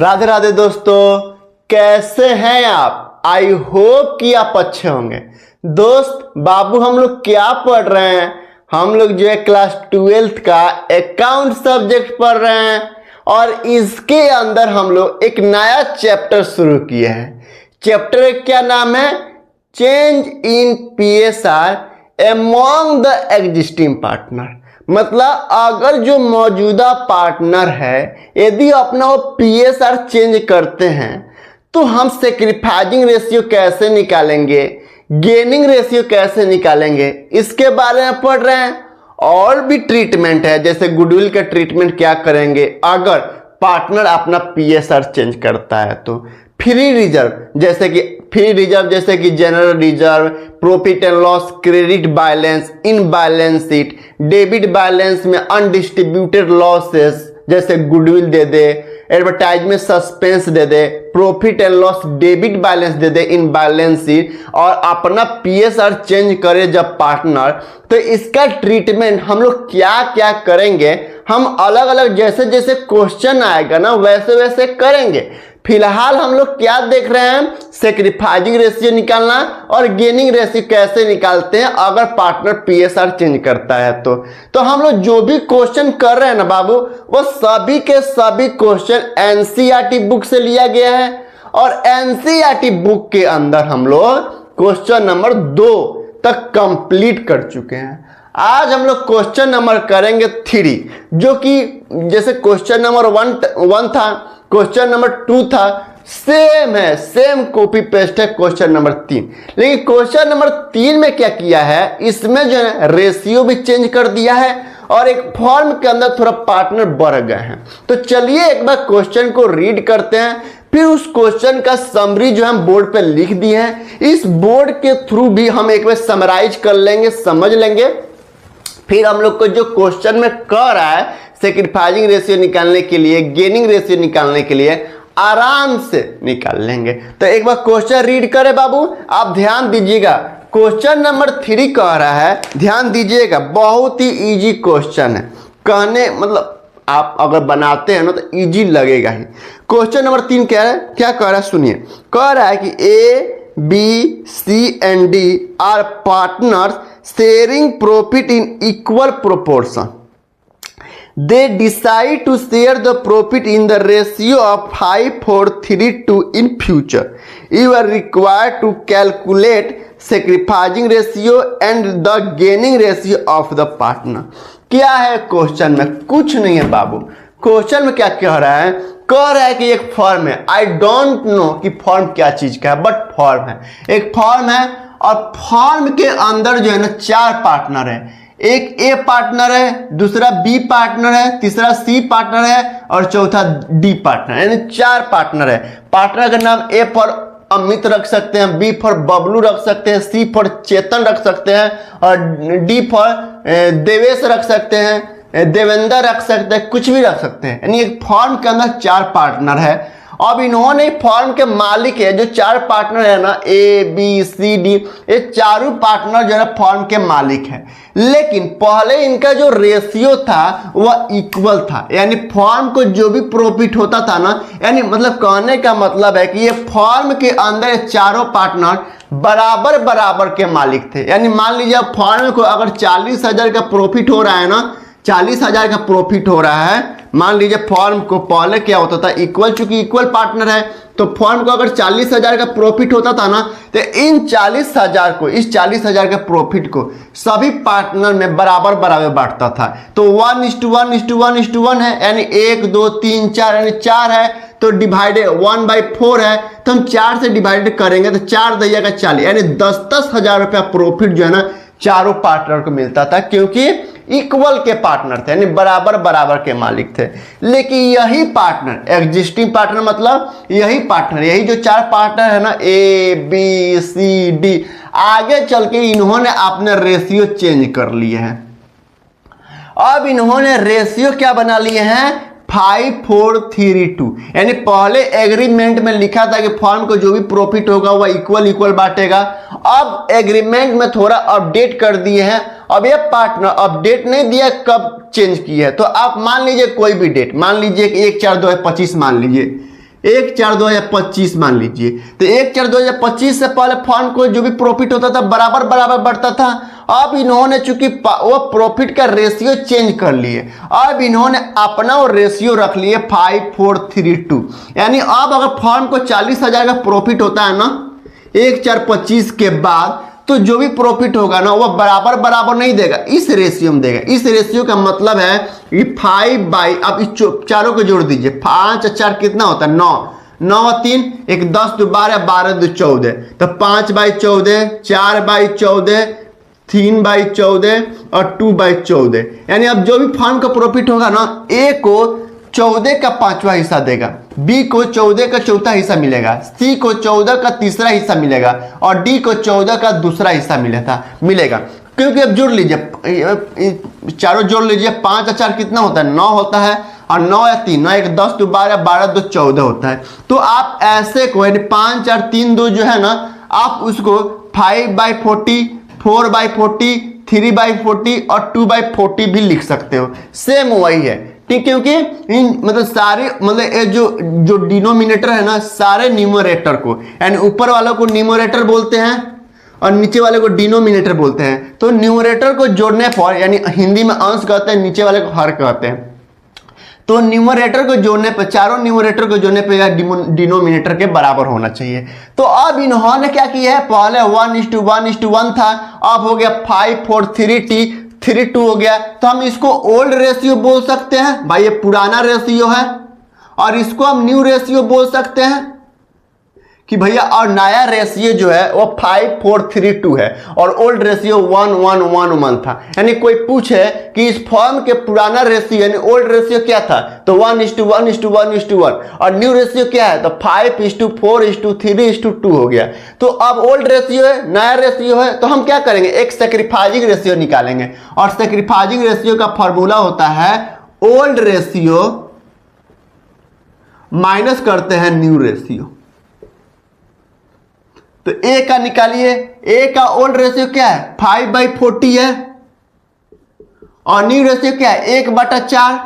राधे राधे दोस्तों, कैसे हैं आप। आई होप कि आप अच्छे होंगे। दोस्त बाबू हम लोग क्या पढ़ रहे हैं, हम लोग जो है क्लास 12th का अकाउंट सब्जेक्ट पढ़ रहे हैं और इसके अंदर हम लोग एक नया चैप्टर शुरू किए हैं। चैप्टर क्या नाम है? Change in PSR among the existing partner. मतलब अगर जो मौजूदा पार्टनर है यदि अपना वो PSR चेंज करते हैं तो हम सैक्रिफाइसिंग रेशियो कैसे निकालेंगे, गेनिंग रेशियो कैसे निकालेंगे, इसके बारे में पढ़ रहे हैं। और भी ट्रीटमेंट है, जैसे गुडविल का ट्रीटमेंट क्या करेंगे अगर पार्टनर अपना PSR चेंज करता है। तो फ्री रिजर्व जैसे कि general reserve, profit and loss, credit balance, in balance sheet, debit balance में अनडिस्ट्रीब्यूटेड लॉसेस जैसे goodwill they they, advertisement suspense they they, profit and loss debit balance they they in balance sheet, और अपना PSR change करे जब partner, तो इसका treatment हम लोग क्या क्या करेंगे, हम अलग अलग जैसे जैसे क्वेश्चन आएगा ना वैसे वैसे करेंगे। फिलहाल हम लोग क्या देख रहे हैं, सैक्रिफाइसिंग रेशियो निकालना और गेनिंग रेशियो कैसे निकालते हैं अगर पार्टनर PSR चेंज करता है। तो हम लोग जो भी क्वेश्चन कर रहे हैं ना बाबू, वो सभी के सभी क्वेश्चन NCERT बुक से लिया गया है और NCERT बुक के अंदर हम लोग क्वेश्चन नंबर 2 तक कंप्लीट कर चुके हैं। आज हम लोग क्वेश्चन नंबर करेंगे 3, जो कि जैसे क्वेश्चन नंबर 1 था, क्वेश्चन नंबर 2 था, सेम है, सेम कॉपी पेस्ट है क्वेश्चन नंबर 3। लेकिन क्वेश्चन नंबर 3 में क्या किया है, इसमें जो है रेशियो भी चेंज कर दिया है और एक फॉर्म के अंदर थोड़ा पार्टनर बढ़ गए हैं। तो चलिए एक बार क्वेश्चन को रीड करते हैं, फिर उस क्वेश्चन का समरी जो हम बोर्ड पे लिख दिए हैं, इस बोर्ड के थ्रू भी हम एक बार समराइज कर लेंगे, समझ लेंगे। फिर हम लोग को जो क्वेश्चन में कह रहा है सैक्रिफाइसिंग रेशियो निकालने के लिए, गेनिंग रेशियो निकालने के लिए आराम से निकाल लेंगे। तो एक बार क्वेश्चन रीड करें बाबू, आप ध्यान दीजिएगा। क्वेश्चन नंबर 3 कह रहा है, ध्यान दीजिएगा, बहुत ही इजी क्वेश्चन है, कहने मतलब आप अगर बनाते हैं ना तो इजी लगेगा ही। क्वेश्चन नंबर 3 क्या है, क्या कह रहा है सुनिए। कह रहा है कि A, B, C and D are partners sharing profit in equal proportion. They decide to share the profit in the ratio of 5:4:3 in future. You are required to calculate sacrificing ratio and the gaining ratio of the partner. क्या है question में? कुछ नहीं है बाबू। Question में क्या कह रहा है? कह रहा है कि एक फॉर्म है, आई डोंट नो कि फॉर्म क्या चीज का है, बट फॉर्म है, एक फॉर्म है और फॉर्म के अंदर जो है ना 4 पार्टनर है। एक A पार्टनर है, दूसरा B पार्टनर है, तीसरा C पार्टनर है और चौथा D पार्टनर, यानी 4 पार्टनर है। पार्टनर का नाम A फॉर अमित रख सकते हैं, B फॉर बबलू रख सकते हैं, C फॉर चेतन रख सकते हैं और D फॉर देवेश रख सकते हैं, देवेंद्र रख सकते हैं, कुछ भी रख सकते हैं। यानी एक फॉर्म के अंदर 4 पार्टनर है। अब इन्होंने फॉर्म के मालिक है, जो 4 पार्टनर है ना A, B, C, D, ये चारों पार्टनर जो है फॉर्म के मालिक है। लेकिन पहले इनका जो रेशियो था वह इक्वल था, यानी फॉर्म को जो भी प्रॉफिट होता था ना, यानी मतलब कहने का मतलब है कि ये फॉर्म के अंदर चारों पार्टनर बराबर बराबर के मालिक थे। यानी मान लीजिए फॉर्म को अगर 40,000 का प्रॉफिट हो रहा है ना, 40,000 का प्रॉफिट हो रहा है, मान लीजिए फॉर्म को पहले क्या होता था इक्वल, चूंकि इक्वल पार्टनर है तो फॉर्म को अगर 40,000 का प्रॉफिट होता था ना, तो इन 40,000 को, इस 40,000 के प्रॉफिट को सभी पार्टनर में बराबर बराबर बांटता था। तो 1:1:1:1 है, यानी 1 2 3 4, यानी 4 है तो डिवाइडेड 1/4 है, तो हम 4 से डिवाइडेड करेंगे तो 4 × 40, यानी 10-10 हजार रुपया प्रॉफिट जो है ना चारों पार्टनर को मिलता था, क्योंकि इक्वल के पार्टनर थे, यानी बराबर बराबर के मालिक थे। लेकिन यही पार्टनर, एग्जिस्टिंग पार्टनर मतलब यही पार्टनर, यही जो 4 पार्टनर है ना A, B, C, D, आगे चल के इन्होंने अपने रेशियो चेंज कर लिए हैं। अब इन्होंने रेशियो क्या बना लिए हैं, 5:4:3, यानी पहले एग्रीमेंट में लिखा था कि फॉर्म को जो भी प्रॉफिट होगा वह इक्वल बांटेगा। अब एग्रीमेंट में थोड़ा अपडेट कर दिए हैं। अब ये पार्टनर अपडेट नहीं दिया, कब चेंज किया है, तो आप मान लीजिए कोई भी डेट, मान लीजिए 1/4/2025 मान लीजिए, 1/4/2025 मान लीजिए। तो 1/4/2025 से पहले फर्म को जो भी प्रॉफिट होता था बराबर बराबर बढ़ता था। अब इन्होंने चूंकि वो प्रॉफिट का रेशियो चेंज कर लिए, अब इन्होंने अपना वो रेशियो रख लिए 5432। यानी अब अगर फर्म को 40,000 का प्रॉफिट होता है ना 1/4/25 के बाद, तो जो भी प्रॉफिट होगा ना वो बराबर बराबर नहीं देगा, इस रेशियो में देगा। इस रेशियो का मतलब है कि 5 अब इस चारों को जोड़ दीजिए, 5 और 4 कितना होता है 9, 9 और 3 एक 10 2 12 12 2 14, तो 5/14, 4/14, 3/14 और 2/14। यानी अब जो भी फर्म का प्रॉफिट होगा ना ए को 14 का 5वां हिस्सा देगा, बी को 14 का 4था हिस्सा मिलेगा, सी को 14 का 3रा हिस्सा मिलेगा और डी को 14 का 2रा हिस्सा मिलेगा। क्योंकि अब जोड़ लीजिए, चारों जोड़ लीजिए, 5 और 4 कितना होता है 9 होता है, और 9 या 3 9 एक 10 2 12 12 2 14 होता है। तो आप ऐसे को यानी 5 और 3 2 जो है ना, आप उसको 5/40, 4/40, 3/40 और 2/40 भी लिख सकते हो। सेम वही है, ठीक, क्योंकि इन मतलब सारे मतलब जो डिनोमिनेटर है ना, सारे न्यूमरेटर को यानी ऊपर वालों को न्यूमरेटर बोलते हैं और नीचे वाले को डिनोमिनेटर बोलते हैं। तो न्यूमरेटर को जोड़ने पर यानी हिंदी में अंश कहते हैं, नीचे वाले को हर कहते हैं। तो न्यूमरेटर को जोड़ने पर, चारों न्यूमरेटर को जोड़ने पर डिनोमिनेटर के बराबर होना चाहिए। तो अब इन्होंने क्या किया है, पहले 1:1:1 था, अब हो गया 543T 2 हो गया। तो हम इसको ओल्ड रेशियो बोल सकते हैं, भाई ये पुराना रेशियो है, और इसको हम न्यू रेशियो बोल सकते हैं कि भैया, और नया रेशियो जो है वो 5432 है और ओल्ड रेशियो 1111 था। यानी कोई पूछे कि इस फॉर्म के पुराना रेशियो यानी ओल्ड रेशियो क्या था, तो 1:1:1 और न्यू रेशियो क्या है, तो 5:4:3:2 हो गया। तो अब ओल्ड रेशियो है, नया रेशियो है, तो हम क्या करेंगे, एक सैक्रिफाइजिंग रेशियो निकालेंगे, और सैक्रिफाइजिंग रेशियो का फॉर्मूला होता है ओल्ड रेशियो माइनस करते हैं न्यू रेशियो। तो ए का निकालिए, ए का ओल्ड रेशियो क्या है 5/40 है, और न्यू रेशियो क्या है 1/4।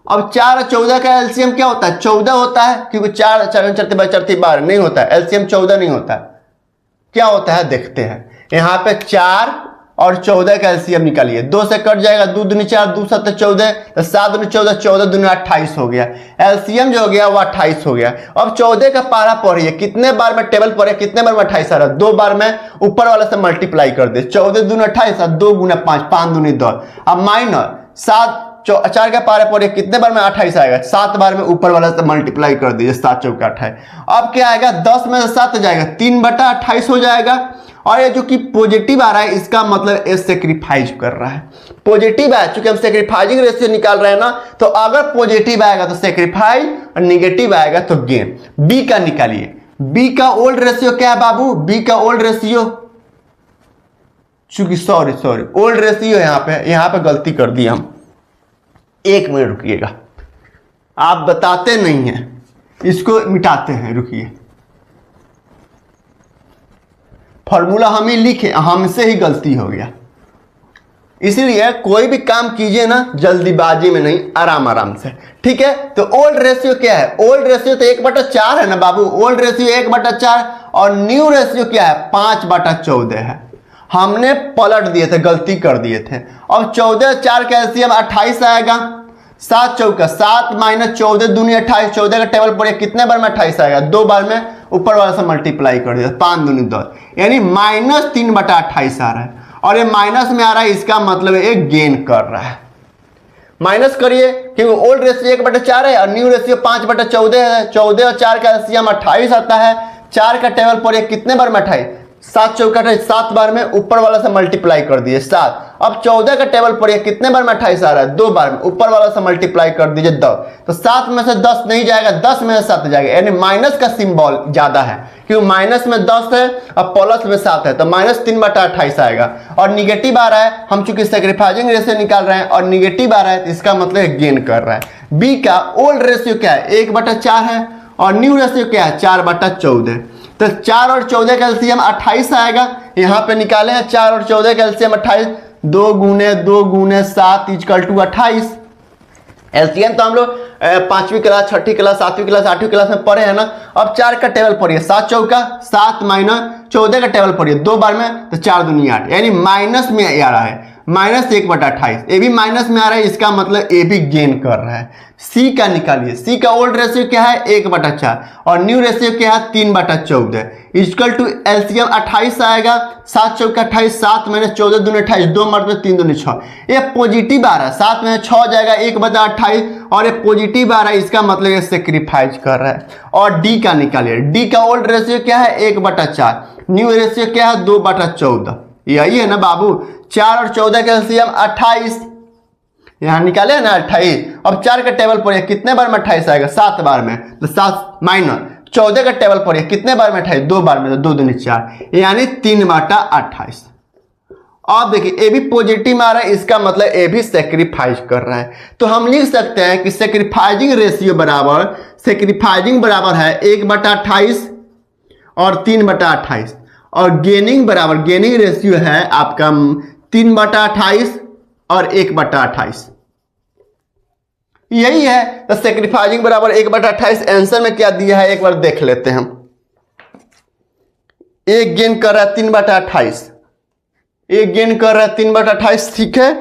अब 4 और 14 का एलसीएम क्या होता है 14 होता है, क्योंकि 4 4 12 नहीं होता है, एलसीएम 14 नहीं होता है। क्या होता है देखते हैं, यहां पे 4 और 14 का एलसीएम निकालिए, 2 से कट जाएगा, 2 दूनी 4, 2 7 14, तो 7 दूनी 14, 14 दूनी 28 हो गया। एलसीएम जो हो गया वो 28 हो गया। अब 14 का पारा पढ़िए, कितने बार में टेबल पढ़े, कितने बार में 28 आ रहा है, 2 बार में ऊपर वाले से मल्टीप्लाई कर दे, 14 दूनी 28 और 2 गुना 5, 5 दूनी 10। अब माइनर 7 4 का पारे पढ़िए, कितने बार में 28 आएगा, 7 बार में ऊपर वाला से मल्टीप्लाई कर दीजिए, 7 चौका 28। अब क्या आएगा 10 में से 7 जाएगा, 3/28 हो जाएगा। और ये जो कि पॉजिटिव आ रहा है इसका मतलब ये सेक्रीफाइस कर रहा है, पॉजिटिव है, चूंकि हम सेक्रीफाइजिंग रेशियो निकाल रहे हैं ना, तो अगर पॉजिटिव आएगा तो सेक्रीफाइस और निगेटिव आएगा तो गेन। बी का निकालिए, बी का ओल्ड रेशियो क्या है बाबू, बी का ओल्ड रेशियो, चूंकि सॉरी ओल्ड रेशियो यहां पे गलती कर दी हम, 1 मिनट रुकिएगा, आप बताते नहीं हैं, इसको मिटाते हैं, रुकिए। फॉर्मूला हम ही लिखे, हमसे ही गलती हो गया। इसलिए कोई भी काम कीजिए ना जल्दीबाजी में नहीं, आराम आराम से, ठीक है। तो ओल्ड रेशियो क्या है, ओल्ड रेशियो तो 1/4 है ना बाबू, ओल्ड रेशियो 1/4, और न्यू रेशियो क्या है 5/14 है। हमने पलट दिए थे, गलती कर दिए थे। अब 14 4 का एलसीएम 28 आएगा, 7 चौका 7 माइनस 14 दूनी 28, 14 का टेबल पढ़िए, कितने बार में 28 आएगा, 2 बार में ऊपर वाला से मल्टीप्लाई कर दिया, 5 दूनी 10, यानी -3/28 आ रहा है। और ये माइनस में आ रहा है, इसका मतलब ये गेन कर रहा है। माइनस करिए, क्योंकि ओल्ड रेशियो 1/4 है और न्यू रेशियो 5/14 है। 14 और 4 का एलसीएम 28 आता है, 4 का टेबल पढ़िए, कितने बार में 28, 7 चौका 7 बार में ऊपर वाला से मल्टीप्लाई कर दिए 7। अब 14 का टेबल पढ़िए, कितने बार में 28 आ रहा है, 2 बार में, ऊपर वाला से मल्टीप्लाई कर दीजिए 10। तो 7 में से 10 नहीं जाएगा, 10 में से 7 जाएगा, यानी माइनस का सिंबल ज्यादा है, क्योंकि माइनस में 10 है और प्लस में 7 है, तो -3/28 आएगा। और निगेटिव आ रहा है, हम चूंकि सैक्रिफाइजिंग रेशियो निकाल रहे हैं और निगेटिव आ रहा है, तो इसका मतलब गेन कर रहा है। बी का ओल्ड रेशियो क्या है 1/4 है, और न्यू रेशियो क्या है 4/14। तो 4 और 14 का एलसीएम 28 आएगा, यहाँ पे निकाले हैं 4 और 14 का एलसीएम 28, 2 गुने 7 = 28। एलसीएम तो हम लोग 5वीं क्लास, 6ठी क्लास, 7वीं क्लास, 8वीं क्लास में पढ़े हैं ना। अब 4 का टेबल पढ़िए, 7 चौका 7 माइनस 14 का टेबल पढ़िए 2 बार में, तो 4 दूनी 8, यानी माइनस में आ रहा है, -1/28। ए भी माइनस में आ रहा है, इसका मतलब ए भी गेन कर रहा है। सी का निकालिए, सी का ओल्ड रेशियो क्या है 1/4 और न्यू रेशियो क्या है 3/14 इक्वल टू एलसीएम 28 आएगा। 7 चौका 28, 7 माइनस 14 दूनी 28, 2 मर्द में 3 दूनी 6, ये पॉजिटिव आ रहा है, 7 में 6 जाएगा 1/28 और ये पॉजिटिव आ रहा है, इसका मतलब ये सेक्रीफाइस कर रहा है। और डी का निकालिए, डी का ओल्ड रेशियो क्या है 1/4, न्यू रेशियो क्या है 2/14, यही है ना बाबू। 4 और 14 का एलसीएम 28, यहां निकाले ना 28। अब 4 का टेबल पढ़िए, कितने बार में 28 आएगा 7 बार में, तो 7 माइनस 14 का टेबल पढ़िए, कितने बार में 28 2 बार में, तो 2 दूनी 4, यानी 3/28। अब देखिए ए भी पॉजिटिव आ रहा है, इसका मतलब ए भी सेक्रीफाइस कर रहा है। तो हम लिख सकते हैं कि सेक्रीफाइजिंग रेशियो बराबर, सेक्रीफाइजिंग बराबर है 1/28 और 3/28 और गेनिंग बराबर, गेनिंग रेशियो है आपका 3/28 और 1/28, यही है। तो सेक्रीफाइजिंग बराबर 1/28। आंसर में क्या दिया है एक बार देख लेते हैं हम। ए गेन कर रहा है 3/28, ए गेन कर रहा है 3/28, ठीक है।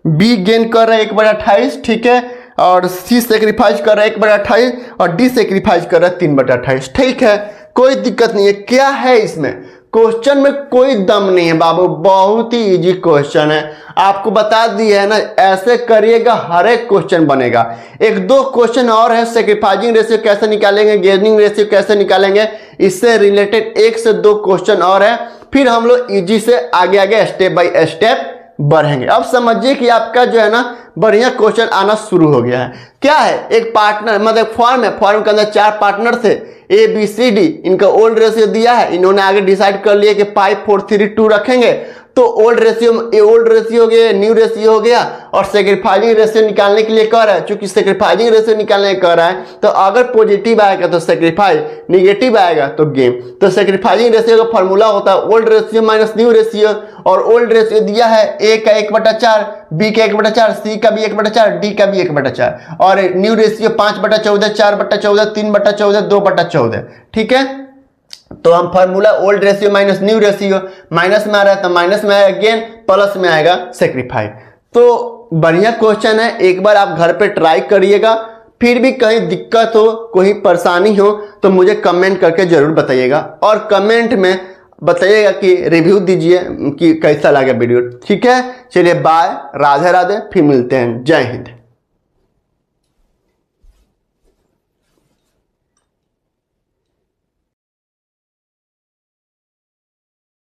बी गेन कर रहा है 1/28, ठीक है। और सी सेक्रीफाइस कर रहा है 1/28 और डी सेक्रीफाइस कर रहा है 3/28, ठीक है। कोई दिक्कत नहीं है। क्या है इसमें, क्वेश्चन में कोई दम नहीं है बाबू, बहुत ही इजी क्वेश्चन है। आपको बता दिया है ना, ऐसे करिएगा हर एक क्वेश्चन बनेगा। 1-2 क्वेश्चन और है, सेक्रीफाइजिंग रेशियो कैसे निकालेंगे, गेनिंग रेशियो कैसे निकालेंगे, इससे रिलेटेड 1 से 2 क्वेश्चन और है। फिर हम लोग इजी से आगे आगे स्टेप बाय स्टेप बढ़ेंगे। अब समझिए कि आपका जो है ना बढ़िया क्वेश्चन आना शुरू हो गया है। क्या है, एक पार्टनर मतलब फॉर्म है, फॉर्म के अंदर 4 पार्टनर थे ए बी सी डी, इनका ओल्ड रेशियो दिया है, इन्होंने आगे डिसाइड कर लिया कि 5 4 3 2 रखेंगे। तो ओल्ड रेशियो हो गया, न्यू रेशियो हो गया और सेक्रीफाइजिंग रेशियो निकालने के लिए कह रहा है। चूंकि सेक्रीफाइजिंग रेशियो निकालने कह रहा है, तो अगर पॉजिटिव आएगा तो सेक्रीफाइज, निगेटिव आएगा तो गेन। तो सेक्रीफाइजिंग रेशियो का फॉर्मूला होता है old ratio minus new ratio, और ओल्ड रेशियो दिया है ए का 1/4, बी का 1/4, सी का भी 1/4, डी का भी 1/4 और न्यू रेशियो 5/14, 4/14, 3/14, 2/14, ठीक है। तो हम formula old ratio minus new ratio, minus में आ रहा है तो माइनस में आएगा गेन, प्लस में आएगा सेक्रीफाई। तो बढ़िया क्वेश्चन है, एक बार आप घर पे ट्राई करिएगा। फिर भी कहीं दिक्कत हो, कोई परेशानी हो तो मुझे कमेंट करके जरूर बताइएगा, और कमेंट में बताइएगा कि रिव्यू दीजिए कि कैसा लगा वीडियो, ठीक है। चलिए बाय, राधे राधे, फिर मिलते हैं, जय हिंद।